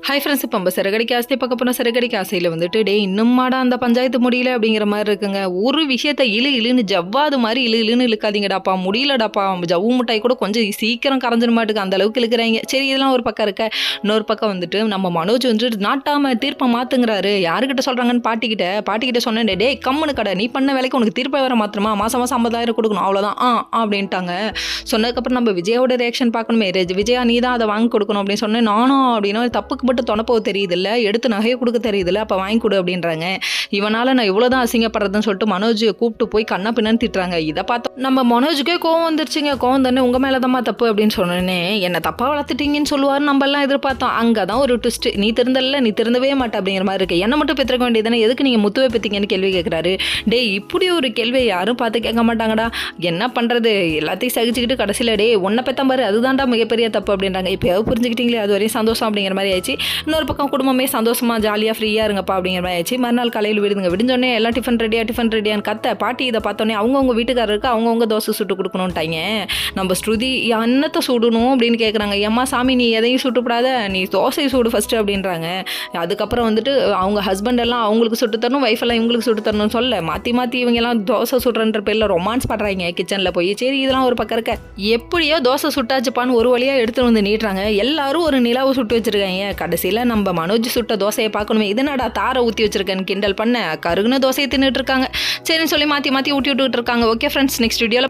Hi friends, இப்போ நம்ம சிறகடிக்க ஆசை பார்க்க போனால் சிறகடிக்க ஆசையில் வந்துட்டு டே இன்னும்மாடா அந்த பஞ்சாயத்து முடியல அப்படிங்கிற மாதிரி இருக்குங்க. ஒரு விஷயத்த இழுன்னு ஜவ்வாது மாதிரி இழுன்னு இழுக்காதீங்கடாப்பா, முடியலடாப்பா, ஜவ்வு மிட்டாய் கூட கொஞ்சம் சீக்கிரம் கரைஞ்சிட மாட்டுக்கு அந்த அளவுக்கு இழுக்கிறாங்க. சரி, இதெல்லாம் ஒரு பக்கம் இருக்க. இன்னொரு பக்கம் வந்துட்டு நம்ம மனோஜ் வந்துட்டு நாட்டாம தீர்ப்பை மாத்துங்கிறாரு. யாருக்கிட்ட சொல்கிறாங்கன்னு பாட்டிக்கிட்ட சொன்னேன், டே கம்முனு கடை, நீ பண்ண வேலைக்கு உனக்கு தீர்ப்பை வேற மாத்திரமா, மாதம் 50,000 கொடுக்கணும், அவ்வளோதான் அப்படின்ட்டாங்க. சொன்னதுக்கப்புறம் நம்ம விஜயாவோட ரியாக்ஷன் பார்க்கணுமே. விஜயா நீ தான் அதை வாங்கி கொடுக்கணும் அப்படின்னு சொன்னேன். நானும் அப்படின்னா தப்புக்கு மட்டும் தொணப்போ தெரியுதுல்ல, எடுத்து நகையை கொடுக்க தெரியுதுல்ல, அப்போ வாங்கி கொடு அப்படின்றாங்க. இவனால் நான் இவ்வளோதான் அசிங்கப்படுறதுன்னு சொல்லிட்டு மனோஜ் கூப்பிட்டு போய் கண்ணா பின்னான்னு திட்டுறாங்க. இதை பார்த்தோம் நம்ம மனோஜுக்கே கோவம் வந்துருச்சுங்க. கோவம் தானே, உங்கள் மேலே தான் தப்பு அப்படின்னு சொன்னேன்னே என்னை தப்பாக வளர்த்துட்டீங்கன்னு சொல்லுவார். நம்ம எல்லாம் எதிர்பார்த்தோம். அங்கே தான் ஒரு ட்விஸ்ட். நீ திருந்தல, நீ திருந்தவே மாட்டே அப்படிங்கிற மாதிரி இருக்கு. என்ன மட்டும் பெற்றுக்க வேண்டியதானே, எதுக்கு நீங்கள் முத்துவை பெற்றீங்கன்னு கேள்வி கேட்குறாரு. டே இப்படி ஒரு கேள்வியை யாரும் பார்த்து கேட்க மாட்டாங்கடா. என்ன பண்ணுறது, எல்லாத்தையும் சகிச்சுக்கிட்டு கடைசியில் டே உன்னை பெற்ற பாரு, அதுதான்டா மிகப்பெரிய தப்பு அப்படின்றாங்க. இப்போ புரிஞ்சுக்கிட்டீங்களே, அது வரையும் சந்தோஷம் அப்படிங்கிற மாதிரி ஆயிடுச்சு. இன்னொரு பக்கம் குடும்பமே சந்தோஷமா ஜாலியாக ஃப்ரீயாக இருங்கப்பா அப்படிங்கிற மாதிரி ஆயிடுச்சு. மறுநாள் காலையில் விடுதுங்க. விடுஞ்சோடனே எல்லாம் டிஃபன் ரெடியான்னு கத்த பாட்டி இதை பார்த்தோன்னே அவங்கவுங்க வீட்டுக்காரருக்கு அவங்கவுங்க தோசை சுட்டு கொடுக்கணுன்ட்டாங்க. நம்ம ஸ்ருதி அன்னத்தை சுடணும் அப்படின்னு கேட்குறாங்க. ஏம்மா சாமி, நீ எதையும் சுட்டுப்படாத, நீ தோசையை சுடு ஃபஸ்ட்டு அப்படின்றாங்க. அதுக்கப்புறம் வந்துட்டு அவங்க ஹஸ்பண்ட் எல்லாம் அவங்களுக்கு சுட்டு தரணும், ஒய்ஃப் எல்லாம் இவங்களுக்கு சுட்டு தரணும்னு சொல்ல மாற்றி இவங்க எல்லாம் தோசை சுடுறன்ற பேரில் ரொமான்ஸ் பண்ணுறாங்க கிச்சனில் போய். சரி, இதெல்லாம் ஒரு பக்கம் இருக்க. எப்படியோ தோசை சுட்டாச்சுப்பான்னு ஒரு வழியாக எடுத்துகிட்டு வந்து நீட்டுறாங்க. எல்லாரும் ஒரு நிலாவை சுட்டு வச்சுருக்காங்க. கடைசியில் நம்ம மனோஜ் சுட்ட தோசையை பார்க்கணுமே, இதனடா தாரை ஊற்றி வச்சிருக்கேன்னு கிண்டல் பண்ண கருகுன தோசையை தின்னுட்டு இருக்காங்க. சரின்னு சொல்லி மாற்றி ஊட்டி விட்டுக்கிட்டு இருக்காங்க. ஓகே ஃப்ரெண்ட்ஸ், நெக்ஸ்ட் வீடியோவில்